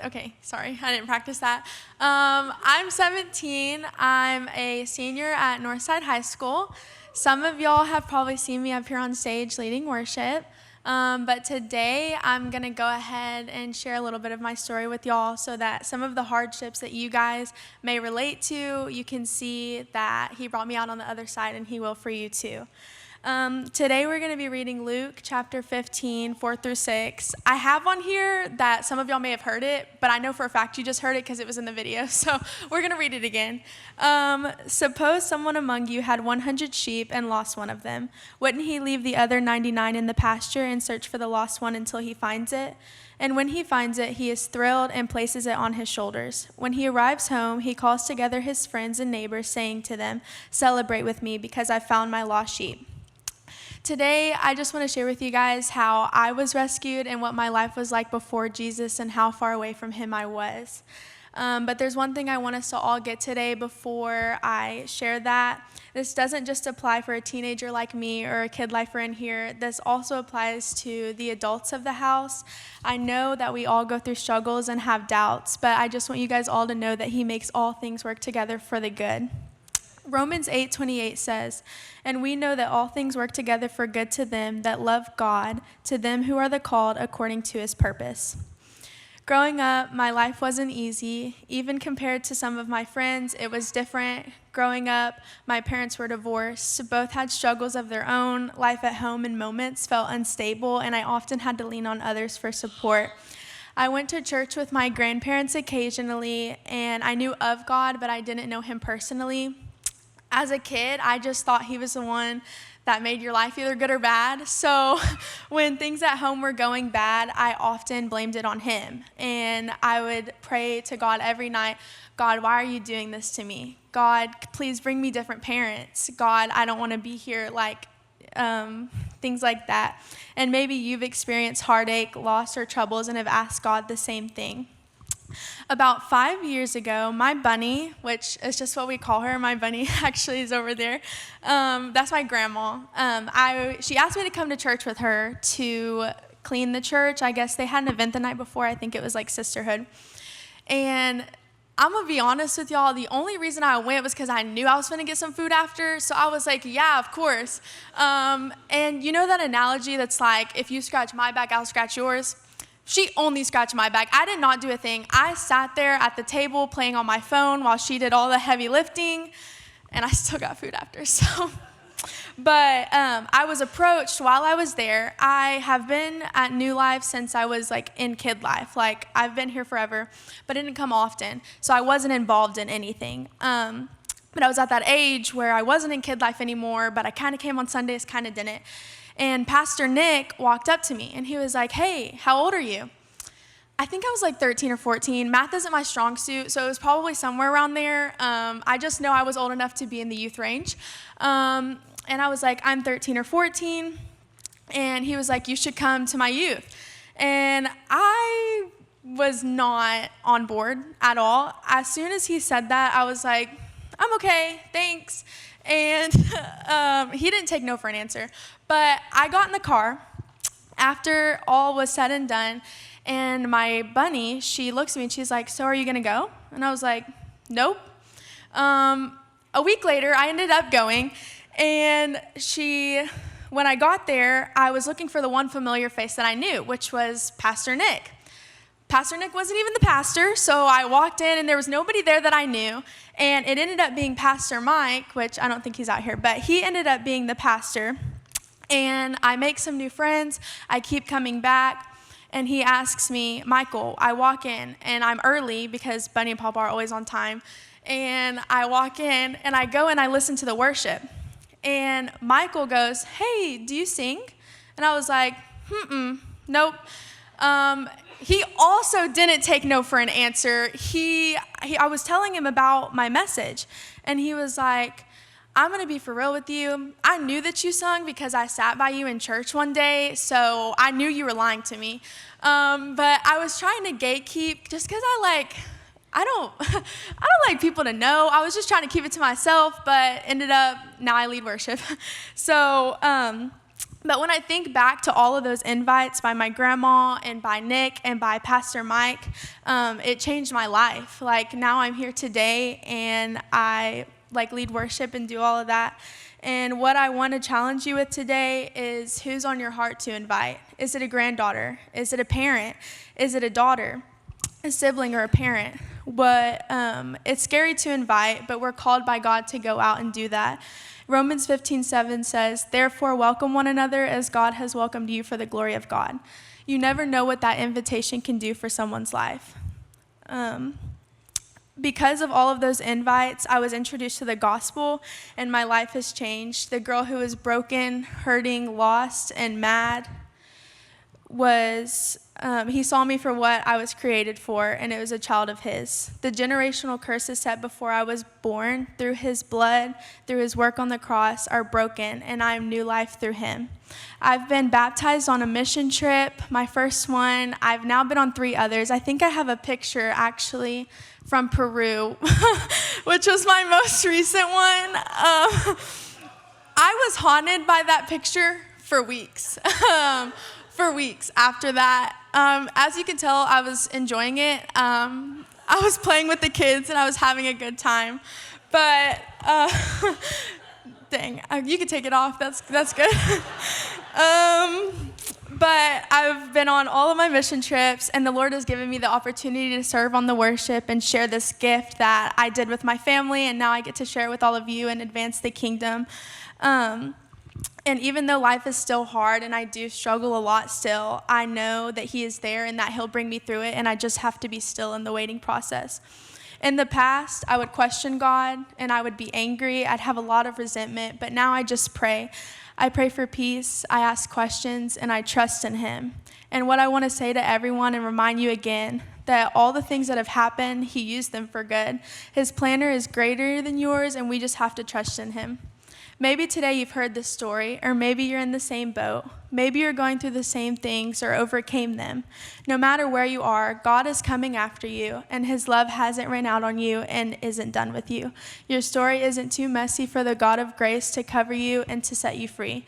Okay, sorry, I didn't practice that. I'm 17. I'm a senior at Northside High School. Some of y'all have probably seen me up here on stage leading worship. But today I'm going to go ahead and share a little bit of my story with y'all so that some of the hardships that you guys may relate to, you can see that he brought me out on the other side and he will for you too. Today we're going to be reading Luke chapter 15, 4 through 6. I have on here that some of y'all may have heard it, but I know for a fact you just heard it because it was in the video, so we're going to read it again. Suppose someone among you had 100 sheep and lost one of them. Wouldn't he leave the other 99 in the pasture and search for the lost one until he finds it? And when he finds it, he is thrilled and places it on his shoulders. When he arrives home, he calls together his friends and neighbors, saying to them, "Celebrate with me because I found my lost sheep." Today, I just want to share with you guys how I was rescued and what my life was like before Jesus and how far away from him I was. But there's one thing I want us to all get today before I share that. This doesn't just apply for a teenager like me or a kid lifer in here. This also applies to the adults of the house. I know that we all go through struggles and have doubts, but I just want you guys all to know that he makes all things work together for the good. Romans 8:28 says, "And we know that all things work together for good to them that love God, to them who are the called according to his purpose." Growing up, my life wasn't easy. Even compared to some of my friends, it was different. Growing up, my parents were divorced. Both had struggles of their own. Life at home in moments felt unstable, and I often had to lean on others for support. I went to church with my grandparents occasionally, and I knew of God, but I didn't know him personally. As a kid, I just thought he was the one that made your life either good or bad. So when things at home were going bad, I often blamed it on him. And I would pray to God every night, "God, why are you doing this to me? God, please bring me different parents. God, I don't want to be here," things like that. And maybe you've experienced heartache, loss, or troubles and have asked God the same thing. About 5 years ago, my bunny, which is just what we call her, my bunny actually is over there. That's my grandma. She asked me to come to church with her to clean the church. I guess they had an event the night before. I think it was like sisterhood. And I'm going to be honest with y'all, the only reason I went was because I knew I was going to get some food after. So I was like, yeah, of course. And you know that analogy that's like, if you scratch my back, I'll scratch yours? She only scratched my back. I did not do a thing. I sat there at the table playing on my phone while she did all the heavy lifting, and I still got food after. But I was approached while I was there. I have been at New Life since I was in kid life. I've been here forever, but it didn't come often, so I wasn't involved in anything. But I was at that age where I wasn't in kid life anymore, but I kind of came on Sundays, kind of didn't. And Pastor Nick walked up to me, and he was like, "Hey, how old are you?" I think I was 13 or 14. Math isn't my strong suit, so it was probably somewhere around there. I just know I was old enough to be in the youth range. And I was like, "I'm 13 or 14. And he was like, "You should come to my youth." And I was not on board at all. As soon as he said that, I was like, "I'm okay, thanks." And he didn't take no for an answer. But I got in the car after all was said and done, and my bunny, she looks at me and she's like, "So are you going to go?" And I was like, "Nope." A week later, I ended up going, and when I got there, I was looking for the one familiar face that I knew, which was Pastor Nick. Pastor Nick wasn't even the pastor, so I walked in, and there was nobody there that I knew, and it ended up being Pastor Mike, which I don't think he's out here, but he ended up being the pastor, and I make some new friends. I keep coming back, and he asks me, "Michael," I walk in, and I'm early because Bunny and Papa are always on time, and I walk in, and I go and I listen to the worship, and Michael goes, "Hey, do you sing?" And I was like, "Nope." He also didn't take no for an answer. I was telling him about my message, and he was like, "I'm going to be for real with you. I knew that you sung because I sat by you in church one day, so I knew you were lying to me." But I was trying to gatekeep just because I don't like people to know. I was just trying to keep it to myself, but ended up, now I lead worship. So But when I think back to all of those invites by my grandma and by Nick and by Pastor Mike, it changed my life. Like, now I'm here today, and I lead worship and do all of that. And what I want to challenge you with today is, who's on your heart to invite? Is it a granddaughter? Is it a parent? Is it a daughter, a sibling, or a parent? It's scary to invite, but we're called by God to go out and do that. Romans 15:7 says, "Therefore welcome one another as God has welcomed you for the glory of God." You never know what that invitation can do for someone's life. Because of all of those invites, I was introduced to the gospel, and my life has changed. The girl who was broken, hurting, lost, and mad he saw me for what I was created for, and it was a child of his. The generational curses set before I was born, through his blood, through his work on the cross, are broken, and I am new life through him. I've been baptized on a mission trip, my first one. I've now been on 3 others. I think I have a picture, actually, from Peru, which was my most recent one. I was haunted by that picture for weeks. After that. As you can tell, I was enjoying it. I was playing with the kids, and I was having a good time. But, dang, you can take it off. That's good. But I've been on all of my mission trips, and the Lord has given me the opportunity to serve on the worship and share this gift that I did with my family, and now I get to share with all of you and advance the kingdom. And even though life is still hard and I do struggle a lot still, I know that he is there and that he'll bring me through it, and I just have to be still in the waiting process. In the past, I would question God, and I would be angry. I'd have a lot of resentment, but now I just pray. I pray for peace, I ask questions, and I trust in him. And what I want to say to everyone and remind you again, that all the things that have happened, he used them for good. His planner is greater than yours, and we just have to trust in him. Maybe today you've heard this story, or maybe you're in the same boat. Maybe you're going through the same things or overcame them. No matter where you are, God is coming after you, and his love hasn't ran out on you and isn't done with you. Your story isn't too messy for the God of grace to cover you and to set you free.